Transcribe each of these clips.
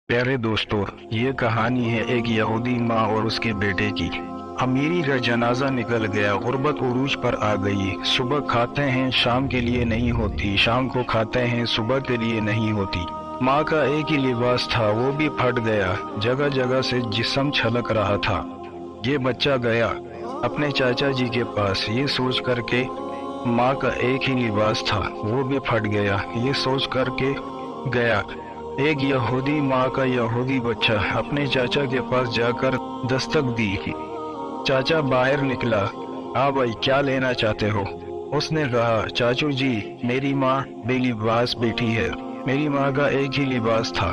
प्यारे दोस्तों, ये कहानी है एक यहूदी माँ और उसके बेटे की। अमीरी का जनाजा निकल गया, गुर्बत उरूज पर आ गई। सुबह खाते हैं शाम के लिए नहीं होती, शाम को खाते हैं सुबह के लिए नहीं होती। माँ का एक ही लिबास था, वो भी फट गया। जगह जगह से जिस्म छलक रहा था। ये बच्चा गया अपने चाचा जी के पास, ये सोच करके माँ का एक ही लिबास था, वो भी फट गया। ये सोच करके गया एक यहूदी माँ का यहूदी बच्चा अपने चाचा के पास जाकर दस्तक दी। चाचा बाहर निकला। हाँ भाई, क्या लेना चाहते हो? उसने कहा, चाचू जी, मेरी माँ बेलिबास बैठी है। मेरी माँ का एक ही लिबास था,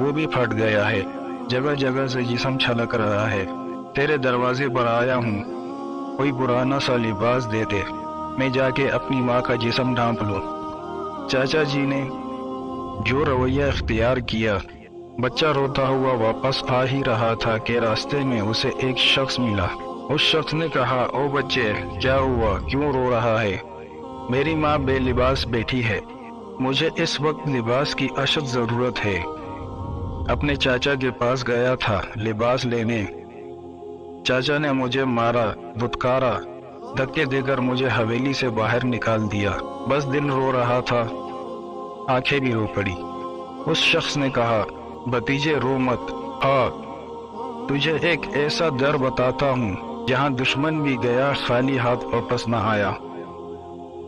वो भी फट गया है। जगह जगह से जिस्म छलक रहा है। तेरे दरवाजे पर आया हूँ, कोई पुराना सा लिबास दे दे, मैं जाके अपनी माँ का जिस्म ढांप लूँ। चाचा जी ने जो रवैया इख्तियार किया, बच्चा रोता हुआ वापस आ ही रहा था कि रास्ते में उसे एक शख्स मिला। उस शख्स ने कहा, ओ बच्चे, क्या हुआ, क्यों रो रहा है? मेरी माँ बेलिबास बैठी है, मुझे इस वक्त लिबास की अशद ज़रूरत है। अपने चाचा के पास गया था लिबास लेने। चाचा ने मुझे मारा, धुतकारा, धक्के देकर मुझे हवेली से बाहर निकाल दिया। बस दिल रो रहा था, आंखें भी रो पड़ी। उस शख्स ने कहा, भतीजे रो मत, तुझे एक ऐसा दर बताता हूँ जहाँ दुश्मन भी गया खाली हाथ वापस न आया।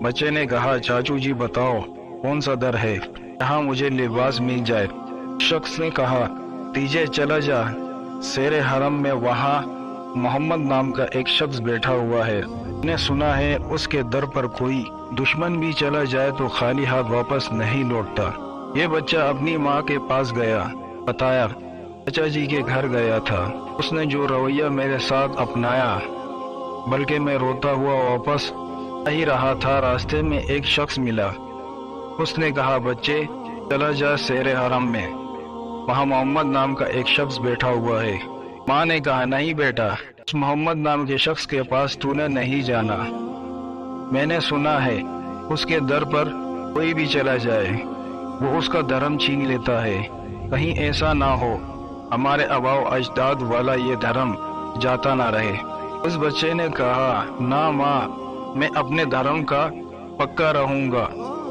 बच्चे ने कहा, चाचू जी बताओ, कौन सा दर है जहाँ मुझे लिबास मिल जाए? शख्स ने कहा, तीजे चला जा शेरे हरम में, वहाँ मोहम्मद नाम का एक शख्स बैठा हुआ है। मैंने सुना है उसके दर पर कोई दुश्मन भी चला जाए तो खाली हाथ वापस नहीं लौटता। ये बच्चा अपनी माँ के पास गया, बताया चाचा जी के घर गया था। उसने जो रवैया मेरे साथ अपनाया, बल्कि मैं रोता हुआ वापस आ ही रहा था, रास्ते में एक शख्स मिला। उसने कहा, बच्चे चला जा शेरे हरम में, वहाँ मोहम्मद नाम का एक शख्स बैठा हुआ है। माँ ने कहा, नहीं बेटा, उस मोहम्मद नाम के शख्स के पास तूने नहीं जाना। मैंने सुना है उसके दर पर कोई भी चला जाए वो उसका धर्म छीन लेता है। कहीं ऐसा ना हो हमारे आबाओ अजदाद वाला ये धर्म जाता ना रहे। उस बच्चे ने कहा, ना माँ, मैं अपने धर्म का पक्का रहूंगा।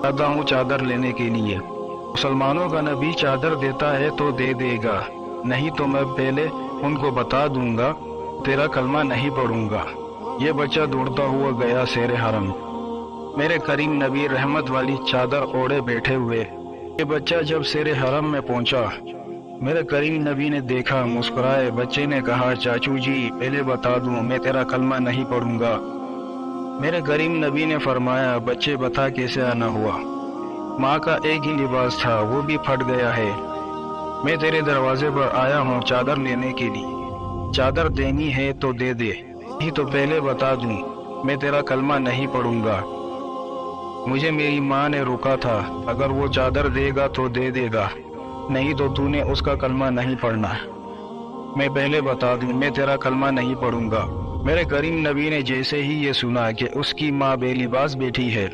आता हूँ चादर लेने के लिए। मुसलमानों का नबी चादर देता है तो दे देगा, नहीं तो मैं पहले उनको बता दूंगा, तेरा कलमा नहीं पढ़ूंगा। ये बच्चा दौड़ता हुआ गया शेरे हरम। मेरे करीम नबी रहमत वाली चादर ओढ़े बैठे हुए। ये बच्चा जब शेरे हरम में पहुंचा, मेरे करीम नबी ने देखा, मुस्कुराए। बच्चे ने कहा, चाचू जी, पहले बता दूं, मैं तेरा कलमा नहीं पढ़ूंगा। मेरे करीम नबी ने फरमाया, बच्चे बता कैसे आना हुआ? माँ का एक ही लिबास था, वो भी फट गया है। मैं तेरे दरवाजे पर आया हूँ चादर लेने के लिए। चादर देनी है तो दे दे, नहीं तो पहले बता दूं, मैं तेरा कलमा नहीं पढ़ूंगा। मुझे मेरी माँ ने रोका था, अगर वो चादर देगा तो दे देगा, नहीं तो तूने उसका कलमा नहीं पढ़ना। मैं पहले बता दूं, मैं तेरा कलमा नहीं पढ़ूंगा। मेरे करीम नबी ने जैसे ही ये सुना कि उसकी माँ बेलिबास बैठी है,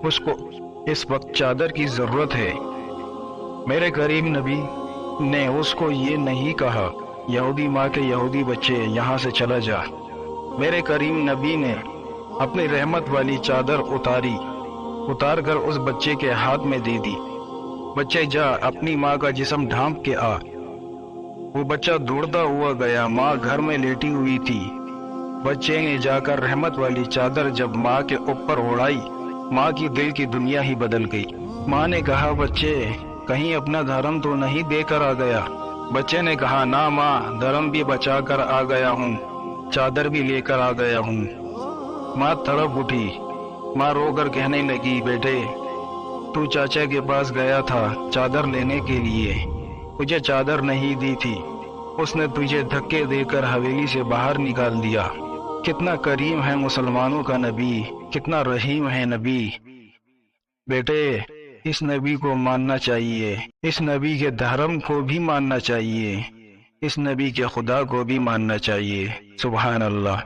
उसको इस वक्त चादर की जरूरत है, मेरे करीम नबी ने उसको ये नहीं कहा, यहूदी माँ के यहूदी बच्चे, यहाँ से चला जा। मेरे करीम नबी ने अपनी रहमत वाली चादर उतार कर उस बच्चे के हाथ में दे दी। बच्चे जा अपनी माँ का जिस्म ढांप के आ। वो बच्चा दौड़ता हुआ गया, माँ घर में लेटी हुई थी। बच्चे ने जाकर रहमत वाली चादर जब माँ के ऊपर ओढ़ाई, माँ की दिल की दुनिया ही बदल गई। माँ ने कहा, बच्चे कहीं अपना धर्म तो नहीं देकर आ गया? बच्चे ने कहा, ना माँ, धर्म भी बचा कर आ गया हूँ, चादर भी लेकर आ गया हूँ। माँ तड़प उठी। माँ रोकर कहने लगी, बेटे, तू चाचा के पास गया था चादर लेने के लिए, तुझे चादर नहीं दी थी, उसने तुझे धक्के देकर हवेली से बाहर निकाल दिया। कितना करीम है मुसलमानों का नबी, कितना रहीम है नबी। बेटे, इस नबी को मानना चाहिए, इस नबी के धर्म को भी मानना चाहिए, इस नबी के खुदा को भी मानना चाहिए। सुभान अल्लाह।